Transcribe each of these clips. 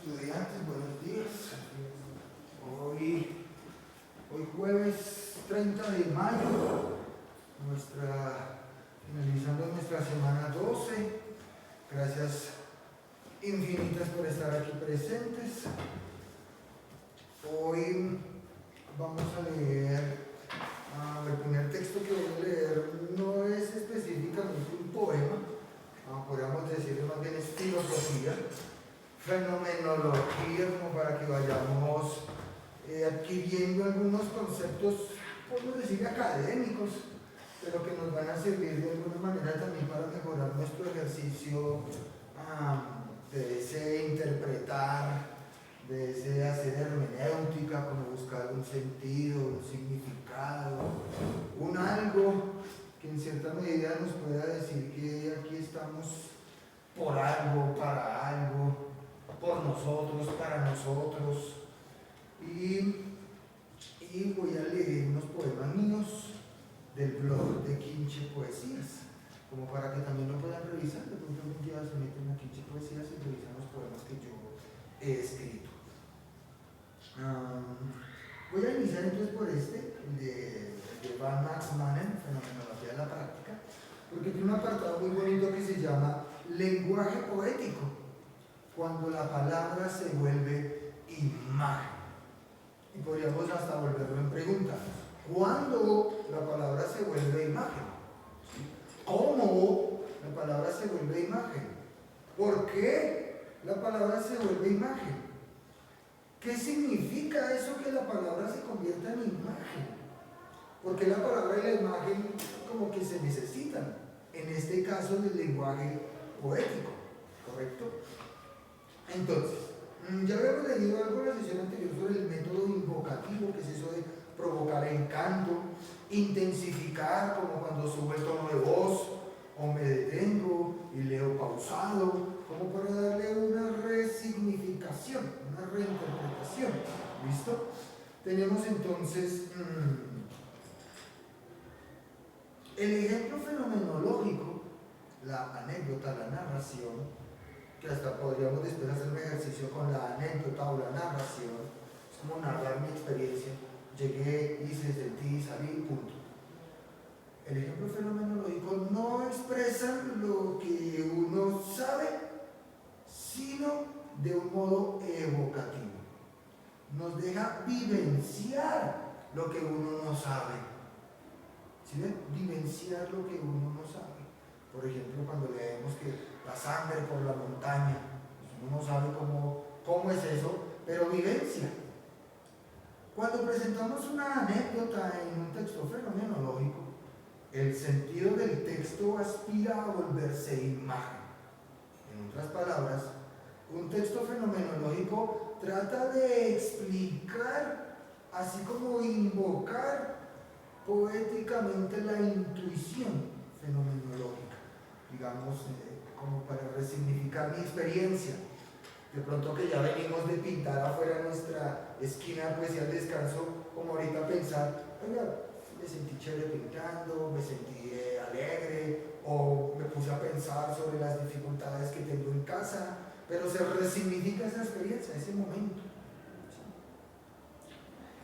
Estudiantes, buenos días. Hoy jueves 30 de mayo, finalizando nuestra semana 12. Gracias infinitas por estar aquí presentes. Hoy vamos a leer, el primer texto que voy a leer no es específicamente un poema, podríamos decir más bien es filosofía, fenomenología, como para que vayamos adquiriendo algunos conceptos, podemos decir académicos, pero que nos van a servir de alguna manera también para mejorar nuestro ejercicio de ese interpretar, de ese hacer hermenéutica, como buscar un sentido, un significado, un algo que en cierta medida nos pueda decir que aquí estamos por algo, para algo, por nosotros, para nosotros. Y voy a leer unos poemas míos del blog de Quinche Poesías, como para que también lo puedan revisar. De pronto algún día se meten a Quinche Poesías y revisan los poemas que yo he escrito. Voy a iniciar entonces por el de Van Max Mannen, Fenomenología de la Práctica, porque tiene un apartado muy bonito que se llama Lenguaje Poético, cuando la palabra se vuelve imagen. Y podríamos hasta volverlo en pregunta: ¿cuándo la palabra se vuelve imagen? ¿Cómo la palabra se vuelve imagen? ¿Por qué la palabra se vuelve imagen? ¿Qué significa eso que la palabra se convierta en imagen? Porque la palabra y la imagen como que se necesitan, en este caso del lenguaje poético, ¿correcto? Entonces, ya habíamos leído algo en la sesión anterior sobre el método invocativo, que es eso de provocar encanto, intensificar, como cuando subo el tono de voz, o me detengo y leo pausado, como para darle una resignificación, una reinterpretación. ¿Listo? Tenemos entonces el ejemplo fenomenológico, la anécdota, la narración, que hasta podríamos después hacer un ejercicio con la anécdota o la narración. Es como narrar mi experiencia. Llegué, hice, sentí, salí, punto. El ejemplo fenomenológico no expresa lo que uno sabe, sino de un modo evocativo. Nos deja vivenciar lo que uno no sabe. ¿Sí ven? Vivenciar lo que uno no sabe. Por ejemplo, cuando leemos que la sangre por la montaña, pues uno no sabe cómo es eso, pero vivencia. Cuando presentamos una anécdota en un texto fenomenológico, el sentido del texto aspira a volverse imagen. En otras palabras, un texto fenomenológico trata de explicar, así como invocar poéticamente la intuición fenomenológica, digamos, como para resignificar mi experiencia. De pronto que ya venimos de pintar afuera nuestra esquina de poesía al descanso, como ahorita pensar, oiga, me sentí chévere pintando, me sentí alegre, o me puse a pensar sobre las dificultades que tengo en casa, pero se resignifica esa experiencia, ese momento.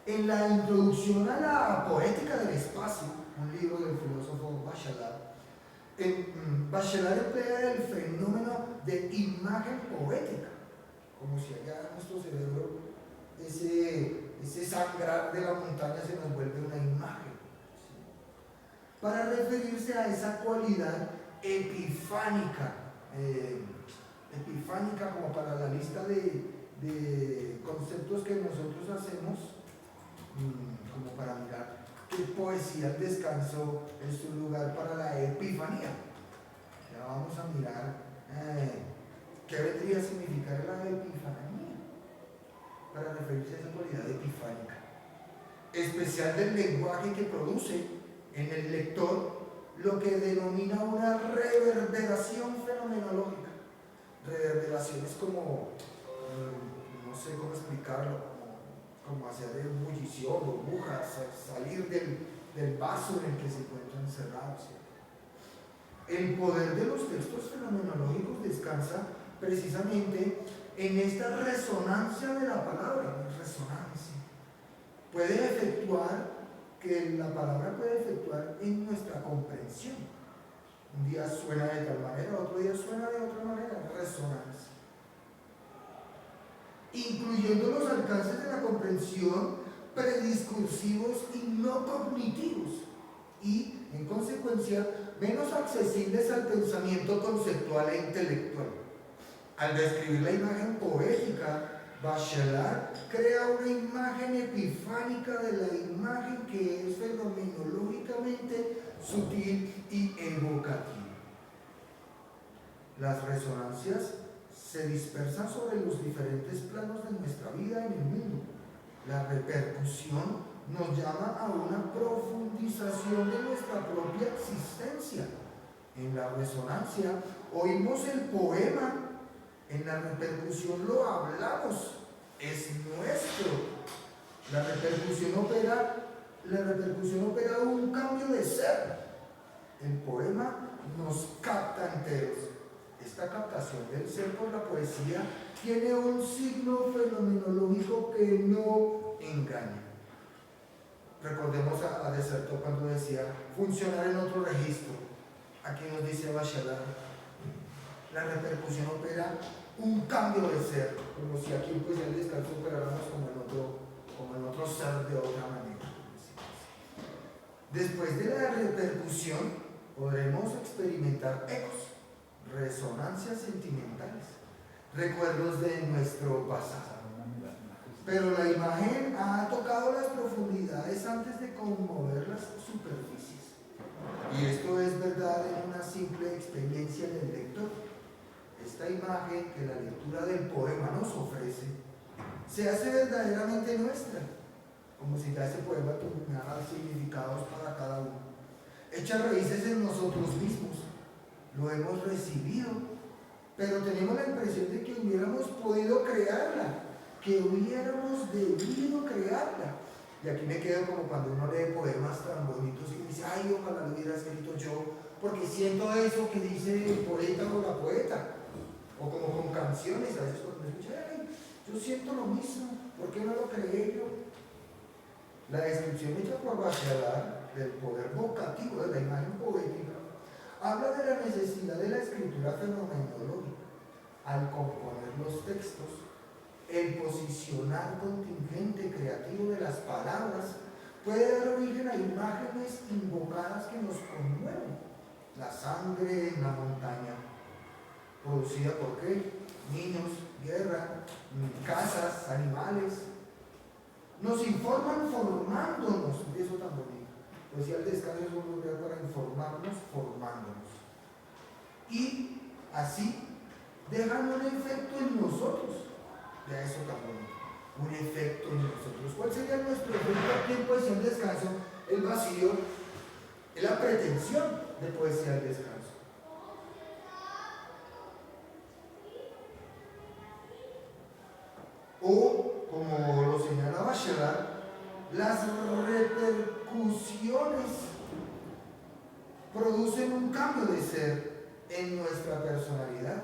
En la introducción a la poética del espacio, un libro del filósofo Bachelard, Bachelard emplea el fenómeno de imagen poética, como si allá en nuestro cerebro ese sangrar de la montaña se nos vuelve una imagen, ¿sí? Para referirse a esa cualidad epifánica, como para la lista de conceptos que nosotros hacemos, como para mirar qué poesía al descanso es un lugar para la epifanía. Ya vamos a mirar qué vendría a significar la epifanía, para referirse a esa cualidad epifánica, especial del lenguaje que produce en el lector lo que denomina una reverberación fenomenológica. Reverberación es como, no sé cómo explicarlo, como hacer ebullición, burbujas, salir del vaso en el que se encuentra encerrado, ¿sí? El poder de los textos fenomenológicos descansa precisamente en esta resonancia de la palabra, resonancia. Puede efectuar, que la palabra puede efectuar en nuestra comprensión. Un día suena de tal manera, otro día suena de otra manera, resonancia. Incluyendo los alcances de la comprensión prediscursivos y no cognitivos, y en consecuencia menos accesibles al pensamiento conceptual e intelectual. Al describir la imagen poética, Bachelard crea una imagen epifánica de la imagen que es fenomenológicamente sutil y evocativa. Las resonancias se dispersan sobre los diferentes planos de nuestra vida en el mundo. La repercusión nos llama a una profundización de nuestra propia existencia. En la resonancia oímos el poema, en la repercusión lo hablamos, es nuestro. La repercusión opera un cambio de ser. El poema nos capta enteros. Esta captación del ser por la poesía tiene un signo fenomenológico que no engaña. Recordemos a Deserto cuando decía funcionar en otro registro. Aquí nos dice Bachelard, la repercusión opera un cambio de ser, como si aquí pues el descanso operáramos como en otro ser de otra manera. Después de la repercusión podremos experimentar ecos, resonancias sentimentales, recuerdos de nuestro pasado. Pero la imagen ha tocado las profundidades antes de conmover las superficies. Y esto es verdad en una simple experiencia del lector. Esta imagen que la lectura del poema nos ofrece se hace verdaderamente nuestra, como si ya ese poema tuviera significados para cada uno. Echa raíces en nosotros mismos. Lo hemos recibido, pero tenemos la impresión de que hubiéramos podido crearla, que hubiéramos debido crearla. Y aquí me quedo como cuando uno lee poemas tan bonitos y dice, ay, ojalá lo hubiera escrito yo, porque siento eso que dice el poeta o la poeta. O como con canciones, a veces cuando me escuchan, ay, yo siento lo mismo, ¿por qué no lo creé yo? La descripción hecha por Bachelard del poder vocativo de la imagen poética habla de la necesidad de la escritura fenomenológica. Al componer los textos, el posicionar contingente creativo de las palabras puede dar origen a imágenes invocadas que nos conmueven. La sangre en la montaña, producida por ¿qué? Niños, guerra, casas, animales. Nos informan formándonos, eso tan bonito. Pues si el descanso es un lugar para informarnos, formándonos. Y así dejan un efecto en nosotros. Ya eso tan bonito. Un efecto en nosotros. ¿Cuál sería nuestro efecto aquí en poesía del descanso? El vacío, es la pretensión de poesía del descanso. O, como lo señala Bachelard, las repercusiones producen un cambio de ser en nuestra personalidad.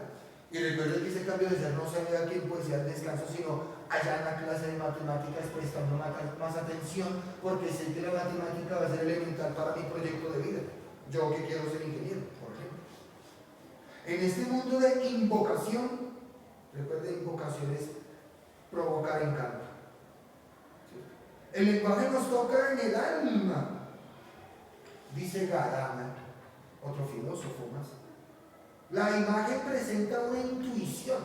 Y recuerden que ese cambio de ser no se ve aquí en poesía del descanso, sino allá en la clase de matemáticas prestando más atención, porque sé que la matemática va a ser elemental para mi proyecto de vida. Yo que quiero ser ingeniero, por ejemplo. En este mundo de invocación, recuerden, invocación es provocar encanto. El lenguaje nos toca en el alma, dice Garama, otro filósofo más. La imagen presenta una intuición,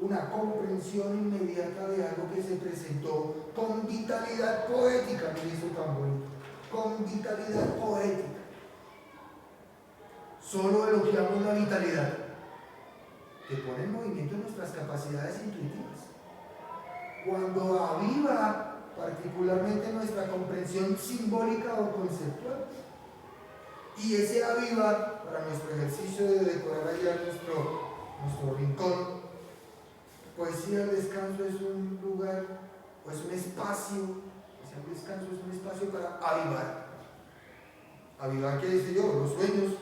una comprensión inmediata de algo que se presentó con vitalidad poética, me hizo tan bonito, con vitalidad poética. Solo elogiamos la vitalidad que pone en movimiento nuestras capacidades intuitivas. Cuando aviva particularmente nuestra comprensión simbólica o conceptual. Y ese aviva para nuestro ejercicio de decorar allá nuestro rincón. Poesía del descanso es un lugar, o es un espacio, poesía del descanso es un espacio para avivar. Avivar, ¿qué dice yo? Los sueños,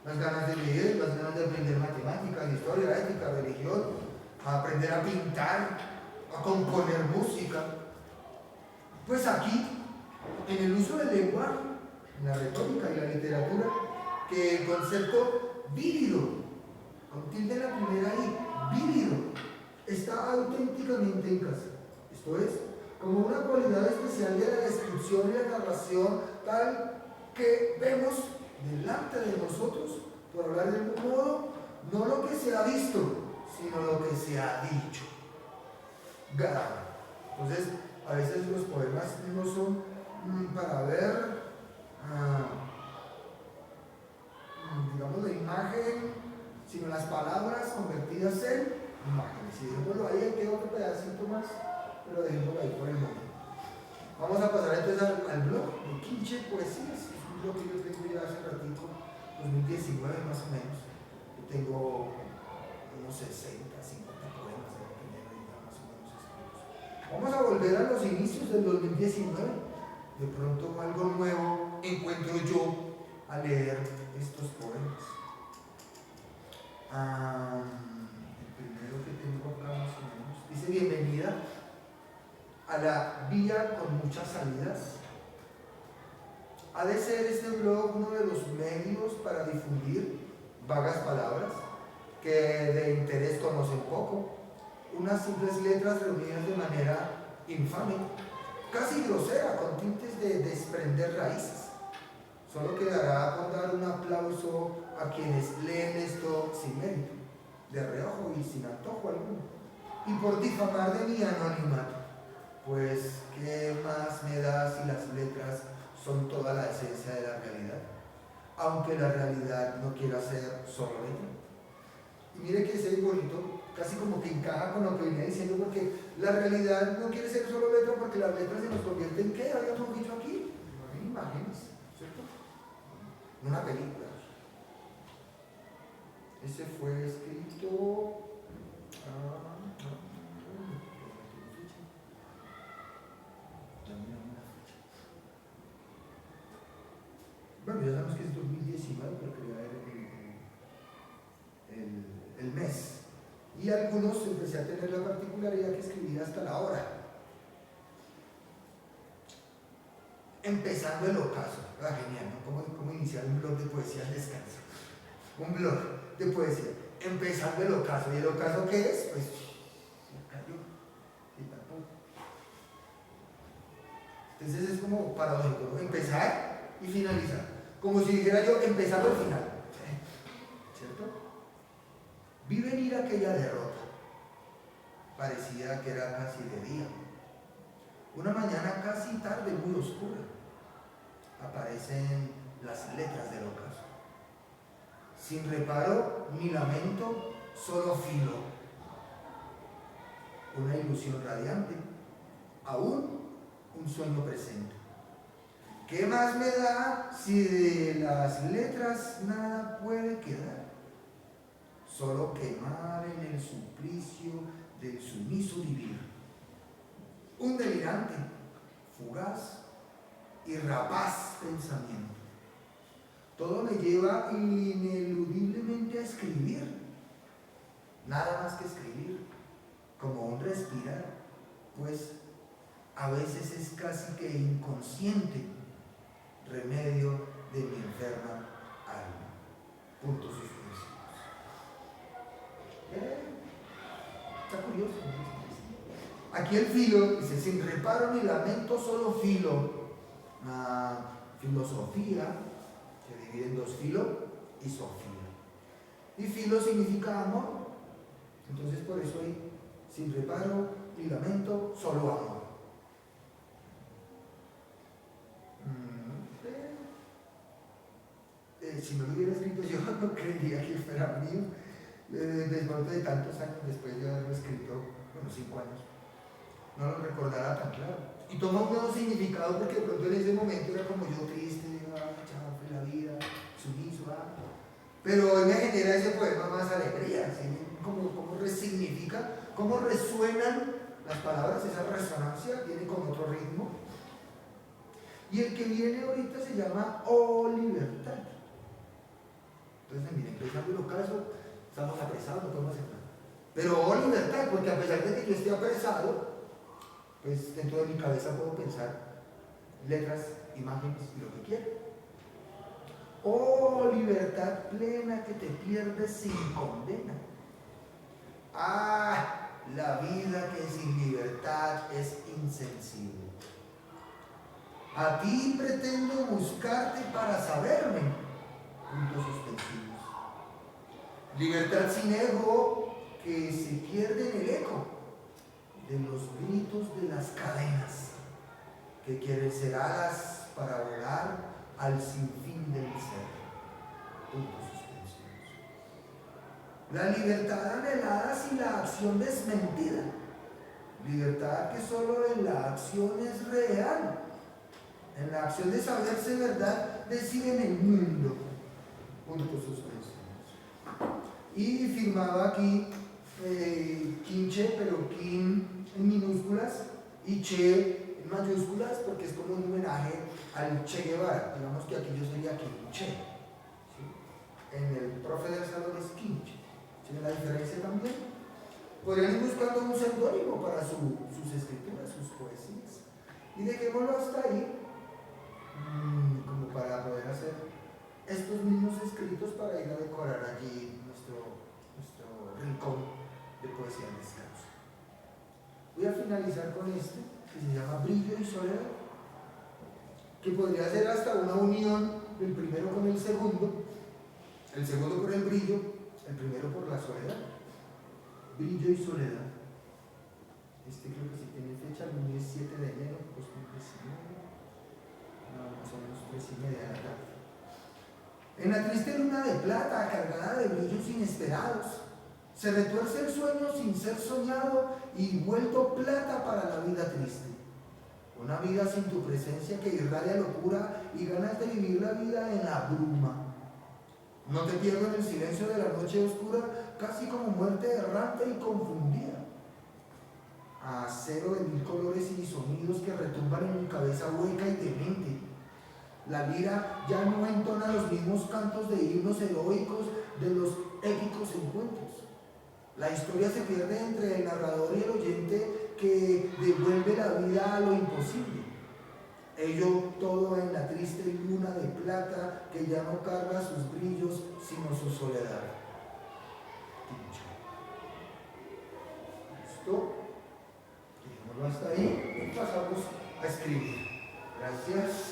las ganas de leer, las ganas de aprender matemáticas, historia, ética, religión, a aprender a pintar, a componer música. Pues aquí, en el uso del lenguaje, en la retórica y la literatura, que el concepto vívido, con tilde la primera I, vívido, está auténticamente en casa. Esto es, como una cualidad especial de la descripción y la narración, tal que vemos delante de nosotros, por hablar de algún modo, no lo que se ha visto, sino lo que se ha dicho. Entonces, a veces los poemas no son para ver, digamos, la imagen, sino las palabras convertidas en imágenes. Y dejémoslo ahí, hay que otro pedacito más, pero dejémoslo ahí por el momento. Vamos a pasar entonces al blog de Quinche Poesías. Es un blog que yo tengo ya hace ratito, 2019 más o menos. Yo tengo unos 60, 50 poemas de más o menos escritos. Vamos a volver a los inicios del 2019. De pronto algo nuevo encuentro yo al leer estos poemas. El primero que tengo acá más o menos dice: bienvenida a la vía con muchas salidas. Ha de ser este blog uno de los medios para difundir vagas palabras que de interés conocen poco, unas simples letras reunidas de manera infame, casi grosera, con tintes de desprender raíces. Solo quedará con dar un aplauso a quienes leen esto sin mérito, de reojo y sin antojo alguno, y por difamar de mi anonimato. Pues, ¿qué más me da si las letras son toda la esencia de la realidad? Aunque la realidad no quiera ser solo letra. Y mire que ese bonito, casi como que encaja con lo que venía diciendo, porque la realidad no quiere ser solo letra, porque las letras se nos convierten en ¿qué habíamos dicho aquí? En imágenes, ¿cierto? En una película. Ese fue escrito... Bueno, ya sabemos que es 2019, pero quería ver el mes. Y algunos empecé a tener la particularidad que escribía hasta la hora. Empezando el ocaso. Genial, ¿no? ¿Cómo iniciar un blog de poesía al descanso? Un blog de poesía. Empezando el ocaso. ¿Y el ocaso qué es? Pues se cayó. Y tampoco. Entonces es como paradójico, ¿no? Empezar y finalizar. Como si dijera yo, empezando el final. ¿Cierto? Vi venir aquella derrota. Parecía que era casi de día. Una mañana casi tarde, muy oscura. Aparecen las letras del ocaso. Sin reparo ni lamento, solo filo. Una ilusión radiante. Aún un sueño presente. ¿Qué más me da si de las letras nada puede quedar? Solo quemar en el suplicio del sumiso vivir. Un delirante, fugaz y rapaz pensamiento. Todo me lleva ineludiblemente a escribir. Nada más que escribir, como un respirar, pues a veces es casi que inconsciente remedio de mi enferma alma. Puntos suspensivos. Está curioso. Aquí el filo dice: sin reparo ni lamento, solo filo. Filosofía se divide en dos: filo y sofía. Y filo significa amor. Entonces por eso hay sin reparo ni lamento, solo amor. Si no lo hubiera escrito yo, no creería que fuera mío. De tantos años después de haberlo escrito, bueno, 5 años, no lo recordará tan claro. Y toma un nuevo significado porque de pronto en ese momento era como yo triste, chao, la vida, sumiso, pero hoy me genera ese poema más alegría, ¿sí? Cómo resignifica, cómo resuenan las palabras, esa resonancia viene con otro ritmo. Y el que viene ahorita se llama Oh Libertad. Entonces, miren, empezando el ocaso, estamos apresados, no podemos hacer nada. Pero Oh Libertad, Porque a pesar de que yo esté apresado, pues dentro de mi cabeza puedo pensar letras, imágenes y lo que quiera. Oh, libertad plena que te pierdes sin condena. Ah, la vida que sin libertad es insensible. A ti pretendo buscarte para saberme. Puntos suspensivos. Libertad sin ego que se pierde en el eco de los gritos de las cadenas que quieren ser alas para volar al sinfín del ser. Puntos suspensivos. La libertad anhelada sin la acción desmentida. Libertad que solo en la acción es real. En la acción de saberse verdad decide en el mundo. Puntos suspensivos. Y firmaba aquí Quinche, pero Quin en minúsculas y Che en mayúsculas, porque es como un homenaje al Che Guevara. Digamos que aquí yo sería Quinche, ¿sí? En el profe del salón es Quinche. ¿Tiene la diferencia también? Podrían ir buscando un seudónimo para sus escrituras, sus poesías. Y dejémoslo hasta ahí, como para poder hacer estos mismos escritos para ir a decorar allí nuestro rincón de poesía en descanso. Voy a finalizar con este, que se llama Brillo y Soledad, que podría ser hasta una unión del primero con el segundo por el brillo, el primero por la soledad. Brillo y soledad. Este creo que sí tiene fecha, el lunes 7 de enero de 2019, más o menos 3:30 de la tarde. En la triste luna de plata, cargada de brillos inesperados, se retuerce el sueño sin ser soñado y vuelto plata para la vida triste. Una vida sin tu presencia que irradia locura y ganas de vivir la vida en la bruma. No te pierdo en el silencio de la noche oscura, casi como muerte errante y confundida. Acero de mil colores y sonidos que retumban en mi cabeza hueca y demente. La lira ya no entona los mismos cantos de himnos heroicos de los épicos encuentros. La historia se pierde entre el narrador y el oyente que devuelve la vida a lo imposible. Ello todo en la triste luna de plata que ya no carga sus brillos sino su soledad. ¿Listo? Dejémoslo hasta ahí y pasamos a escribir. Gracias.